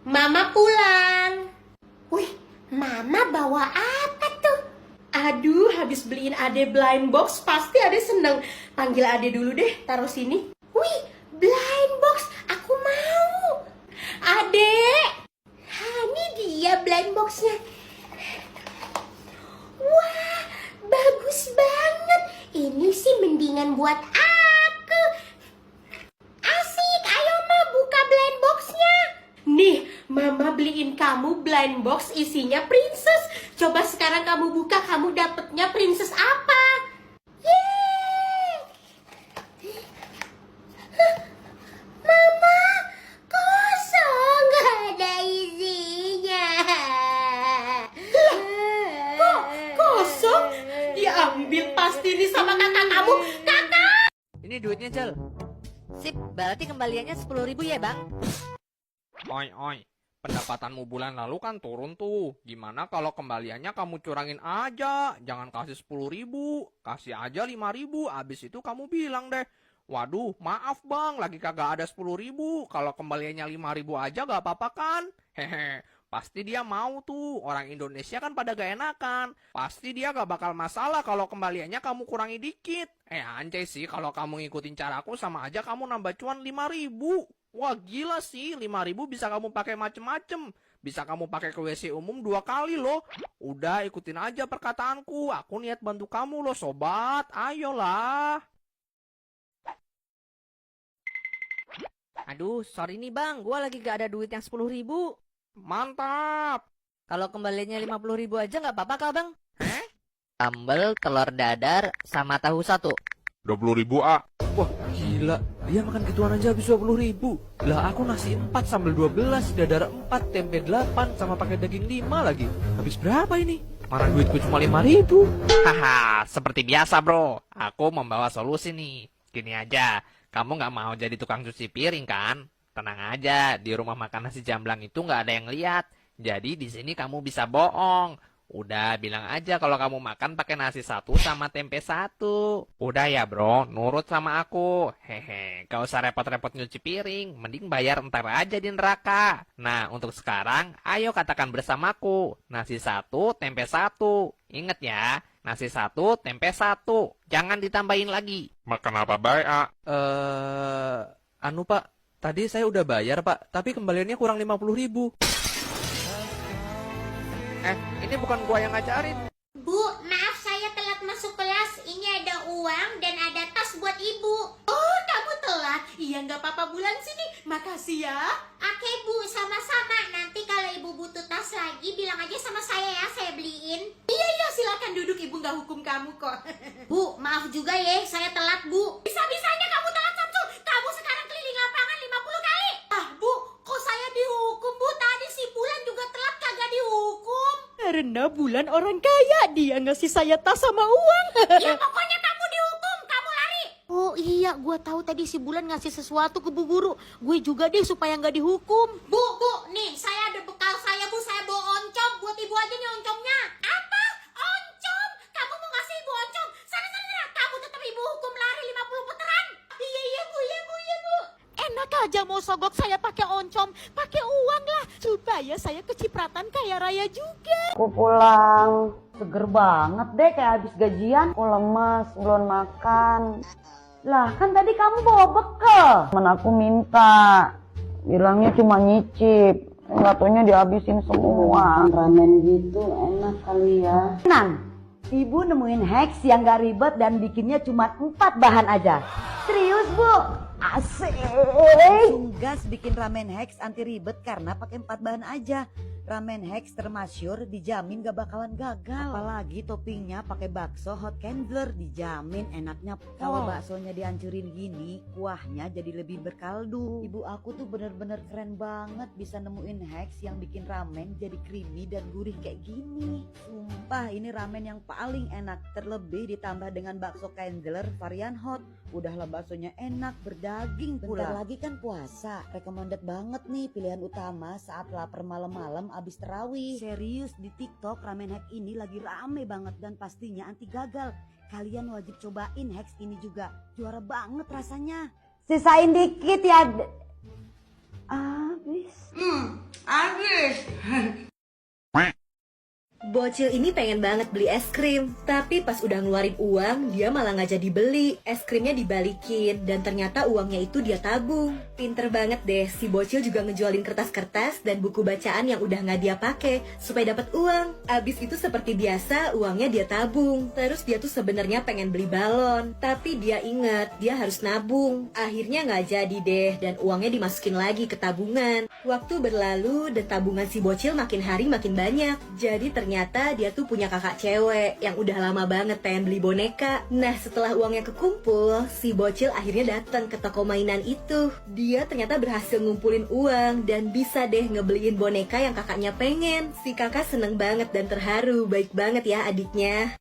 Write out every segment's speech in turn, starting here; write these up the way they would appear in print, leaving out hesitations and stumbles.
Mama pulang. Wih, Mama bawa apa tuh? Aduh, habis beliin Ade blind box, pasti Ade seneng. Panggil Ade dulu deh, taruh sini. Wih, blind box, aku mau. Ade, ini dia blind boxnya. Wah, bagus banget. Ini sih mendingan buat aku. Asik, ayo Ma, buka blind boxnya. Nih, Mama beliin kamu blind box isinya princess. Coba sekarang kamu buka, kamu dapetnya princess apa? Yeay! Hah, Mama, kosong, gak ada isinya. Kok kosong? Diambil pasti nih sama kakak kamu. Kakak! Ini duitnya, Jal. Sip, berarti kembaliannya 10.000 ya, Bang? Oi, pendapatanmu bulan lalu kan turun tuh. Gimana kalau kembaliannya kamu curangin aja? Jangan kasih 10.000, kasih aja 5.000. Abis itu kamu bilang deh, waduh, maaf bang, lagi kagak ada 10.000. Kalau kembaliannya 5.000 aja gak apa-apa kan? Hehe, pasti dia mau tuh. Orang Indonesia kan pada gak enakan. Pasti dia gak bakal masalah kalau kembaliannya kamu kurangi dikit. Anjay sih, kalau kamu ngikutin caraku sama aja kamu nambah cuan 5.000. Wah gila sih, 5.000 bisa kamu pakai macem-macem. Bisa kamu pakai ke WC umum 2 kali loh. Udah ikutin aja perkataanku. Aku niat bantu kamu loh sobat. Ayolah. Aduh, sorry nih, Bang. Gua lagi gak ada duit yang 10.000. Mantap. Kalau kembaliannya 50.000 aja nggak apa-apa kah, Bang? Heh? Sambal, telur dadar, sama tahu 1. 20.000 ah. Wah gila, dia makan gituan aja habis 20.000. Lah aku nasi 4 sambal 12, dadar 4, tempe 8, sama pakai daging 5 lagi. Habis berapa ini? Mana duitku cuma 5.000. Haha, seperti biasa bro. Aku membawa solusi nih. Gini aja, kamu nggak mau jadi tukang cuci piring kan? Tenang aja, di rumah makan nasi jamblang itu nggak ada yang lihat. Jadi di sini kamu bisa bohong. Udah bilang aja kalau kamu makan pakai nasi 1 sama tempe 1. Udah ya bro, nurut sama aku. Hehe, gak usah repot-repot nyuci piring. Mending bayar ntar aja di neraka. Nah untuk sekarang, ayo katakan bersamaku. Nasi 1, tempe 1. Ingat ya, nasi 1, tempe 1. Jangan ditambahin lagi. Makan apa baik ah? Anu pak, tadi saya udah bayar pak, tapi kembaliannya kurang 50.000. Ini bukan gua yang ngajarin. Bu, maaf saya telat masuk kelas. Ini ada uang dan ada tas buat ibu. Oh, kamu telat? Iya, nggak apa-apa bulan sini. Makasih ya. Oke bu, sama-sama. Nanti kalau ibu butuh tas lagi, bilang aja sama saya ya, saya beliin. Iya, silakan duduk. Ibu nggak hukum kamu kok. Bu, maaf juga ya, saya telat bu. Bisa-bisanya kamu telat, Samsul. Kamu sekarang keliling lapangan 50 kali. Ah bu, kok saya dihukum bu? Tadi si Bulan juga telat kagak dihukum. Karena Bulan orang kaya, dia ngasih saya tas sama uang. Ya pokoknya kamu dihukum, kamu lari. Oh iya, gua tahu tadi si Bulan ngasih sesuatu ke Bu Guru. Gue juga deh supaya nggak dihukum. Bu, nih saya ada bekal saya bu, saya bawa oncom. Buat ibu aja nih oncomnya. Apa? Oncom? Kamu mau ngasih ibu oncom? Sana, kamu tetap ibu hukum lari 50 putaran. Iya bu. Enak aja mau sogok saya pakai oncom, pakai uang lah, supaya saya kecipratan kaya raya juga. Aku pulang, seger banget deh kayak habis gajian. Aku lemes, belum makan. Lah kan tadi kamu bawa bekal. Temen aku minta, bilangnya cuma nyicip. Nggak taunya dihabisin semua. Ramen gitu enak kali ya. Tenang, ibu nemuin hacks yang gak ribet dan bikinnya cuma 4 bahan aja. Serius bu? Asik. Langsung gas bikin ramen hacks anti ribet karena pakai 4 bahan aja. Ramen hacks termasyur dijamin gak bakalan gagal. Apalagi toppingnya pakai bakso hot candler, dijamin enaknya. Kalau baksonya dihancurin gini, kuahnya jadi lebih berkaldu. Ibu aku tuh bener-bener keren banget bisa nemuin hacks yang bikin ramen jadi creamy dan gurih kayak gini. Sumpah ini ramen yang paling enak, terlebih ditambah dengan bakso candler varian hot. Udahlah baksonya enak, berdaging pula. Bentar lagi kan puasa, recommended banget nih pilihan utama saat lapar malam-malam abis terawih. Serius di TikTok ramen hack ini lagi rame banget dan pastinya anti gagal. Kalian wajib cobain hacks ini juga, juara banget rasanya. Sisain dikit ya. Abis. bocil ini pengen banget beli es krim, tapi pas udah ngeluarin uang, dia malah nggak jadi beli. Es krimnya dibalikin, dan ternyata uangnya itu dia tabung. Pinter banget deh, si bocil juga ngejualin kertas-kertas dan buku bacaan yang udah nggak dia pakai supaya dapat uang. Abis itu seperti biasa, uangnya dia tabung. Terus dia tuh sebenarnya pengen beli balon, tapi dia ingat dia harus nabung. Akhirnya nggak jadi deh, dan uangnya dimasukin lagi ke tabungan. Waktu berlalu dan tabungan si bocil makin hari makin banyak. Jadi ternyata dia tuh punya kakak cewek yang udah lama banget pengen beli boneka. Nah, setelah uangnya kekumpul, si bocil akhirnya datang ke toko mainan itu. Dia ternyata berhasil ngumpulin uang dan bisa deh ngebeliin boneka yang kakaknya pengen. Si kakak seneng banget dan terharu. Baik banget ya adiknya.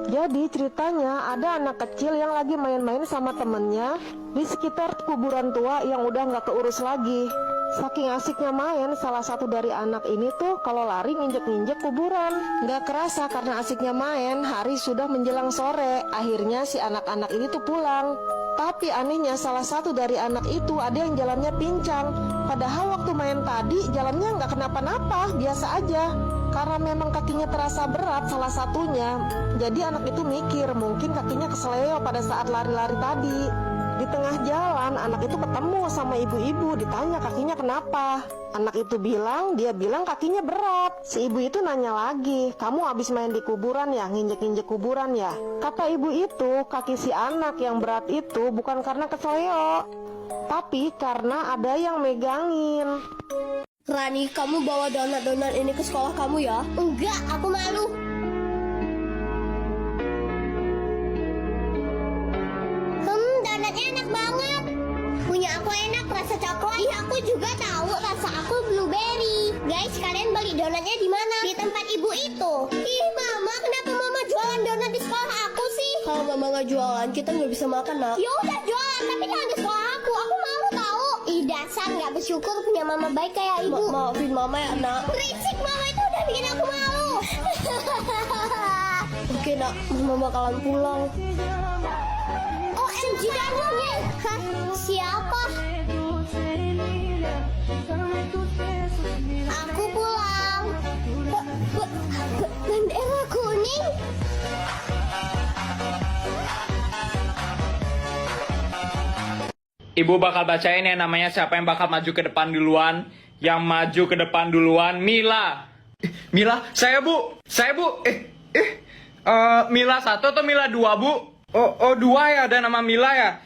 Jadi ceritanya ada anak kecil yang lagi main-main sama temennya di sekitar kuburan tua yang udah nggak keurus lagi. Saking asiknya main, salah satu dari anak ini tuh kalau lari nginjek-nginjek kuburan. Nggak kerasa karena asiknya main, hari sudah menjelang sore. Akhirnya si anak-anak ini tuh pulang. Tapi anehnya salah satu dari anak itu ada yang jalannya pincang. Padahal waktu main tadi jalannya nggak kenapa-napa, biasa aja. Karena memang kakinya terasa berat salah satunya. Jadi anak itu mikir mungkin kakinya kesleo pada saat lari-lari tadi. Di tengah jalan anak itu ketemu sama ibu-ibu, ditanya kakinya kenapa. Anak itu bilang, dia bilang kakinya berat. Si ibu itu nanya lagi, kamu habis main di kuburan ya, nginjek-nginjek kuburan ya? Kata ibu itu, kaki si anak yang berat itu bukan karena kesleo, tapi karena ada yang megangin. Rani, kamu bawa donat-donat ini ke sekolah kamu ya? Enggak, aku malu. Donatnya enak banget. Punya aku enak, rasa coklat. Ih, aku juga tahu rasa aku blueberry. Guys, kalian beli donatnya di mana? Di tempat ibu itu. Ih, mama, kenapa mama jualan donat di sekolah aku sih? Kalau mama nggak jualan, kita nggak bisa makan, nak. Ya udah jualan, tapi jangan di sekolah aku. Aku malu tahu. Ih, dasar nggak bersyukur punya mama baik kayak ibu. Maafin mama ya, nak. Berisik, mama itu udah bikin aku malu. Oke, nak. Mama bakalan pulang. OMG, dananya. Hah? Siapa? Aku pulang. Bendera kuning. Ibu bakal bacain ya namanya siapa yang bakal maju ke depan duluan. Yang maju ke depan duluan, Mila. Mila, saya bu. Mila 1 atau Mila 2 bu? Oh 2 ya, ada nama Mila ya.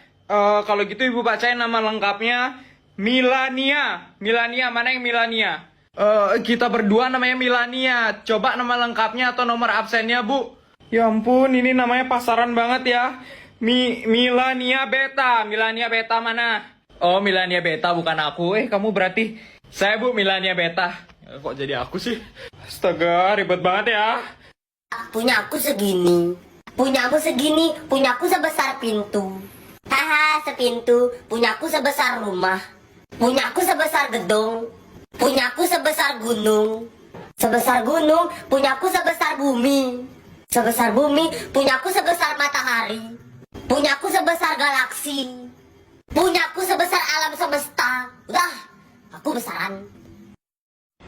Kalau gitu ibu bacain nama lengkapnya. Milania. Milania, mana yang Milania? Kita berdua namanya Milania. Coba nama lengkapnya atau nomor absennya bu. Ya ampun, ini namanya pasaran banget ya. Milania Beta. Milania Beta mana? Oh, Milania Beta bukan aku. Kamu berarti saya bu Milania Beta. Kok jadi aku sih? Astaga, ribet banget ya. Punya aku segini. Punyamu segini. Punyaku sebesar pintu. Haha, sepintu. Punyaku sebesar rumah. Punyaku sebesar gedung. Punyaku sebesar gunung. Sebesar gunung. Punyaku sebesar bumi. Sebesar bumi. Punyaku sebesar matahari. Punyaku sebesar galaksi. Punyaku sebesar alam semesta. Udah, aku besaran.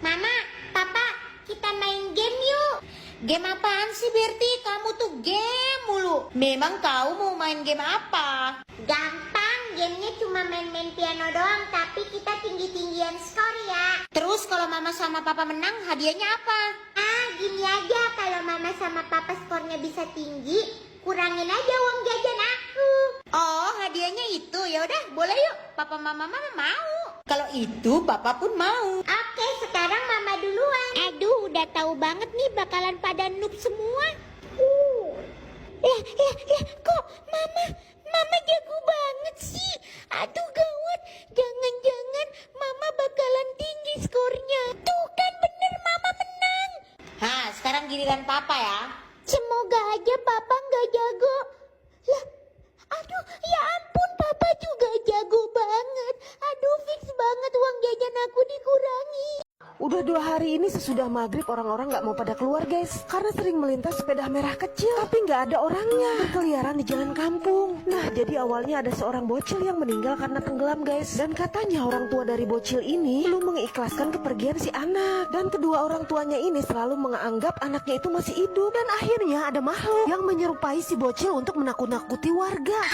Mama, Papa, kita main game yuk. Game apaan sih, Berti? Kamu tuh game mulu. Memang kau mau main game apa? Gampang, gamenya cuma main-main piano doang, tapi kita tinggi-tinggian skor ya. Terus kalau Mama sama Papa menang, hadiahnya apa? Ah, gini aja, kalau Mama sama Papa skornya bisa tinggi, kurangin aja uang jajan aku. Oh, hadiahnya itu. Ya udah, boleh yuk. Papa Mama mau. Kalau itu Papa pun mau. Oke, sekarang Mama duluan. Aduh, udah tahu banget nih bakalan pada noob semua. Kok Mama jago banget sih. Aduh, gawat. Jangan-jangan Mama bakalan tinggi skornya. Tuh kan bener, Mama menang. Hah, sekarang giliran Papa ya. Semoga aja Papa nggak jago. Lah, aduh, ya ampun, Papa juga jago banget. Aduh, fix banget uang jajan aku dikurangi. Udah 2 hari ini sesudah maghrib orang-orang nggak mau pada keluar guys, karena sering melintas sepeda merah kecil tapi nggak ada orangnya, berkeliaran di jalan kampung. Nah jadi awalnya ada seorang bocil yang meninggal karena tenggelam guys, dan katanya orang tua dari bocil ini belum mengikhlaskan kepergian si anak, dan kedua orang tuanya ini selalu menganggap anaknya itu masih hidup, dan akhirnya ada makhluk yang menyerupai si bocil untuk menakut-nakuti warga.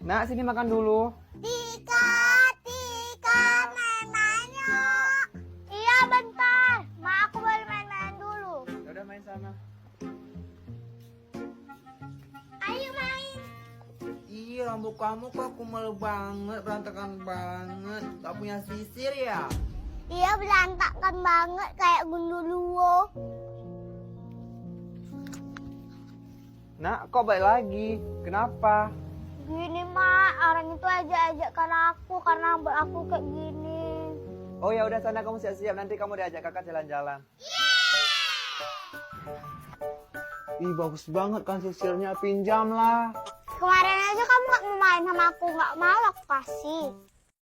Nak, sini makan dulu. Tika, main-main yuk. Iya bentar, Ma aku boleh main-main dulu. Udah main sana. Ayo main. Iya, rambut kamu kok kumel banget, berantakan banget. Gak punya sisir ya? Iya berantakan banget kayak gunduluwo. Nak, kok balik lagi? Kenapa? Gini Ma, orang itu ajak-ajakkan aku karena rambut aku kayak gini. Oh ya udah sana kamu siap-siap, nanti kamu diajak kakak jalan-jalan. Ih bagus banget kan sisirnya, pinjam lah. Kemarin aja kamu gak mau main sama aku, gak mau aku kasih.